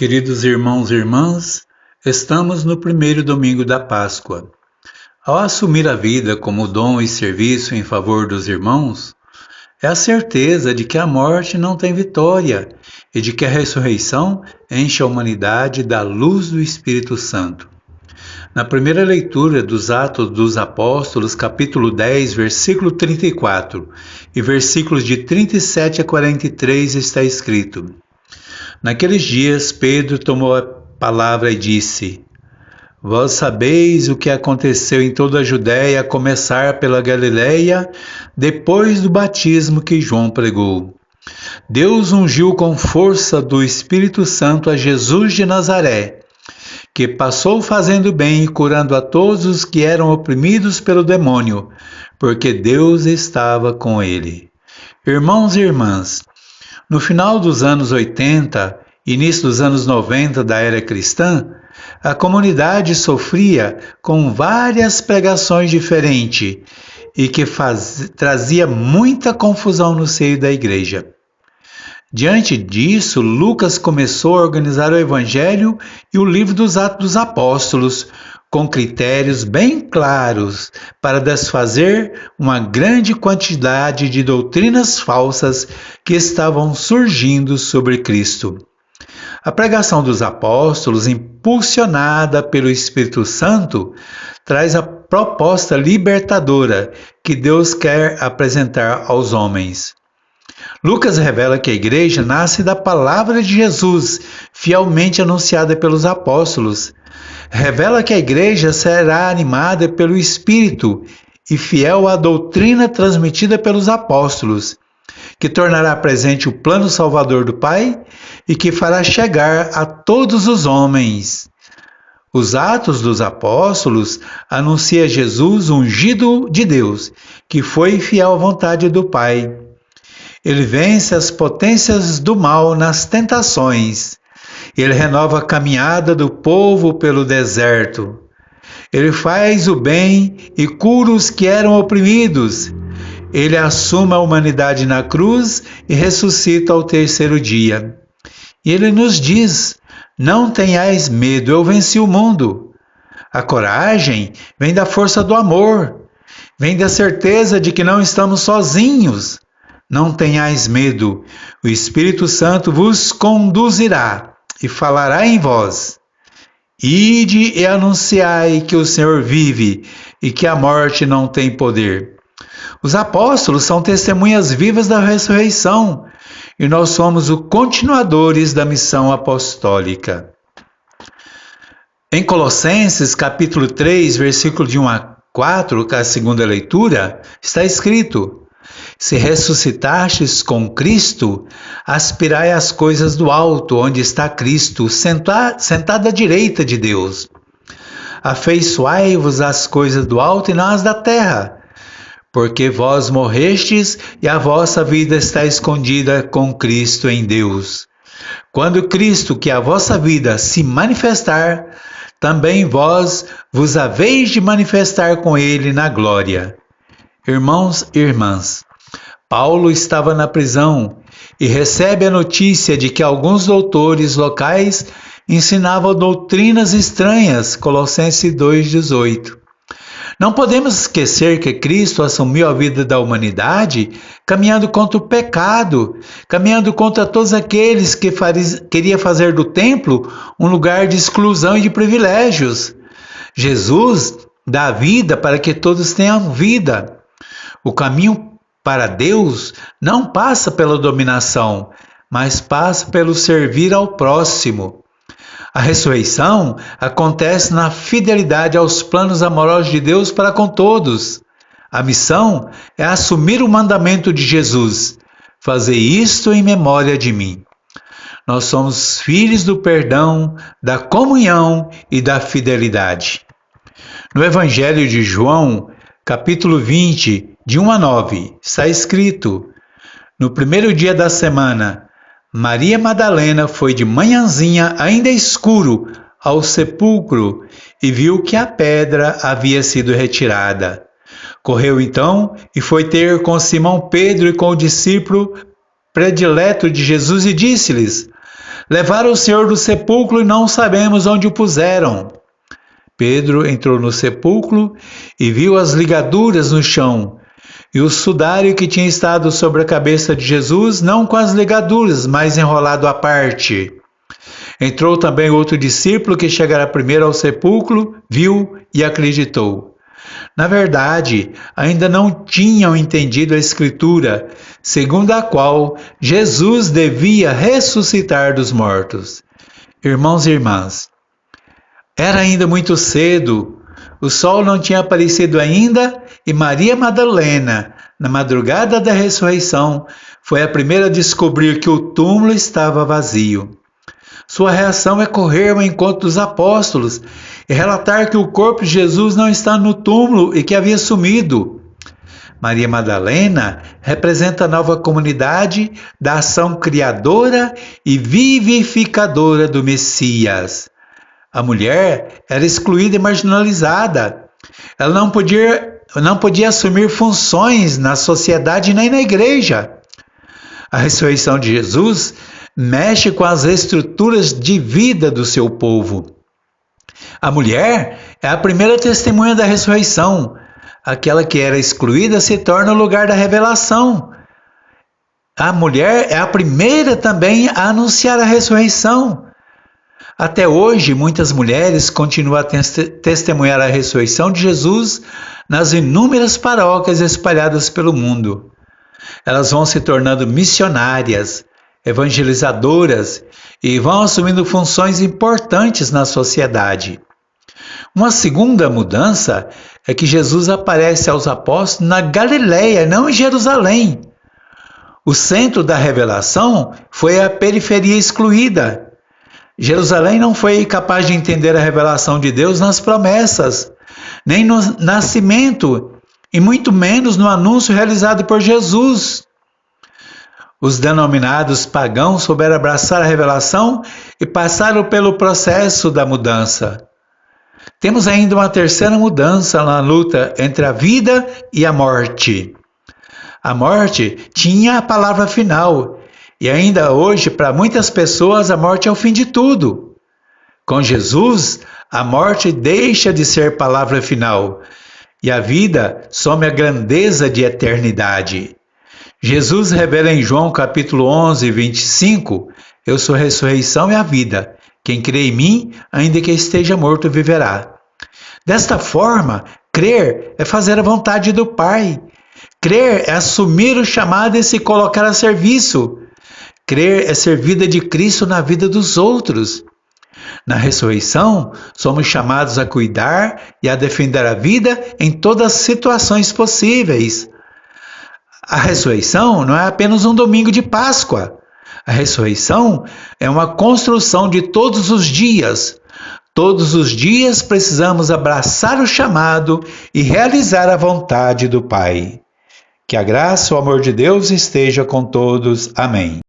Queridos irmãos e irmãs, estamos no primeiro domingo da Páscoa. Ao assumir a vida como dom e serviço em favor dos irmãos, é a certeza de que a morte não tem vitória e de que a ressurreição enche a humanidade da luz do Espírito Santo. Na primeira leitura dos Atos dos Apóstolos, capítulo 10, versículo 34 e versículos de 37 a 43 está escrito: Naqueles dias Pedro tomou a palavra e disse: Vós sabeis o que aconteceu em toda a Judéia, a começar pela Galileia, depois do batismo que João pregou. Deus ungiu com força do Espírito Santo a Jesus de Nazaré, que passou fazendo bem e curando a todos os que eram oprimidos pelo demônio, porque Deus estava com ele. Irmãos e irmãs, no final dos anos 80, início dos anos 90 da era cristã, a comunidade sofria com várias pregações diferentes e que trazia muita confusão no seio da igreja. Diante disso, Lucas começou a organizar o Evangelho e o livro dos Atos dos Apóstolos, com critérios bem claros para desfazer uma grande quantidade de doutrinas falsas que estavam surgindo sobre Cristo. A pregação dos apóstolos, impulsionada pelo Espírito Santo, traz a proposta libertadora que Deus quer apresentar aos homens. Lucas revela que a igreja nasce da palavra de Jesus, fielmente anunciada pelos apóstolos. Revela que a igreja será animada pelo Espírito e fiel à doutrina transmitida pelos apóstolos, que tornará presente o plano salvador do Pai e que fará chegar a todos os homens. Os Atos dos Apóstolos anunciam Jesus ungido de Deus, que foi fiel à vontade do Pai. Ele vence as potências do mal nas tentações. Ele renova a caminhada do povo pelo deserto. Ele faz o bem e cura os que eram oprimidos. Ele assume a humanidade na cruz e ressuscita ao terceiro dia. E ele nos diz: não tenhais medo, eu venci o mundo. A coragem vem da força do amor, vem da certeza de que não estamos sozinhos. Não tenhais medo, o Espírito Santo vos conduzirá e falará em vós. Ide e anunciai que o Senhor vive e que a morte não tem poder. Os apóstolos são testemunhas vivas da ressurreição e nós somos os continuadores da missão apostólica. Em Colossenses capítulo 3, versículo de 1 a 4, que é a segunda leitura, está escrito: Se ressuscitastes com Cristo, aspirai às coisas do alto, onde está Cristo, sentado à direita de Deus. Afeiçoai-vos às coisas do alto e não às da terra, porque vós morrestes e a vossa vida está escondida com Cristo em Deus. Quando Cristo, que é a vossa vida, se manifestar, também vós vos haveis de manifestar com Ele na glória. Irmãos e irmãs, Paulo estava na prisão e recebe a notícia de que alguns doutores locais ensinavam doutrinas estranhas, Colossenses 2,18. Não podemos esquecer que Cristo assumiu a vida da humanidade caminhando contra o pecado, caminhando contra todos aqueles que queriam fazer do templo um lugar de exclusão e de privilégios. Jesus dá vida para que todos tenham vida. O caminho para Deus não passa pela dominação, mas passa pelo servir ao próximo. A ressurreição acontece na fidelidade aos planos amorosos de Deus para com todos. A missão é assumir o mandamento de Jesus: fazer isto em memória de mim. Nós somos filhos do perdão, da comunhão e da fidelidade. No Evangelho de João, capítulo 20, de 1 a 9, está escrito: No primeiro dia da semana, Maria Madalena foi de manhãzinha, ainda escuro, ao sepulcro e viu que a pedra havia sido retirada. Correu então e foi ter com Simão Pedro e com o discípulo predileto de Jesus e disse-lhes: Levaram o Senhor do sepulcro e não sabemos onde o puseram. Pedro entrou no sepulcro e viu as ligaduras no chão e o sudário que tinha estado sobre a cabeça de Jesus, não com as ligaduras, mas enrolado à parte. Entrou também outro discípulo que chegara primeiro ao sepulcro, viu e acreditou. Na verdade, ainda não tinham entendido a Escritura, segundo a qual Jesus devia ressuscitar dos mortos. Irmãos e irmãs, era ainda muito cedo, o sol não tinha aparecido ainda e Maria Madalena, na madrugada da ressurreição, foi a primeira a descobrir que o túmulo estava vazio. Sua reação é correr ao encontro dos apóstolos e relatar que o corpo de Jesus não está no túmulo e que havia sumido. Maria Madalena representa a nova comunidade da ação criadora e vivificadora do Messias. A mulher era excluída e marginalizada. Ela não podia assumir funções na sociedade nem na igreja. A ressurreição de Jesus mexe com as estruturas de vida do seu povo. A mulher é a primeira testemunha da ressurreição. Aquela que era excluída se torna o lugar da revelação. A mulher é a primeira também a anunciar a ressurreição. Até hoje, muitas mulheres continuam a testemunhar a ressurreição de Jesus nas inúmeras paróquias espalhadas pelo mundo. Elas vão se tornando missionárias, evangelizadoras e vão assumindo funções importantes na sociedade. Uma segunda mudança é que Jesus aparece aos apóstolos na Galileia, não em Jerusalém. O centro da revelação foi a periferia excluída. Jerusalém não foi capaz de entender a revelação de Deus nas promessas, nem no nascimento, e muito menos no anúncio realizado por Jesus. Os denominados pagãos souberam abraçar a revelação e passaram pelo processo da mudança. Temos ainda uma terceira mudança na luta entre a vida e a morte. A morte tinha a palavra final, e ainda hoje, para muitas pessoas, a morte é o fim de tudo. Com Jesus, a morte deixa de ser palavra final, e a vida some a grandeza de eternidade. Jesus revela em João capítulo 11, 25, eu sou a ressurreição e a vida. Quem crê em mim, ainda que esteja morto, viverá. Desta forma, crer é fazer a vontade do Pai. Crer é assumir o chamado e se colocar a serviço. Crer é ser vida de Cristo na vida dos outros. Na ressurreição, somos chamados a cuidar e a defender a vida em todas as situações possíveis. A ressurreição não é apenas um domingo de Páscoa. A ressurreição é uma construção de todos os dias. Todos os dias precisamos abraçar o chamado e realizar a vontade do Pai. Que a graça e o amor de Deus esteja com todos. Amém.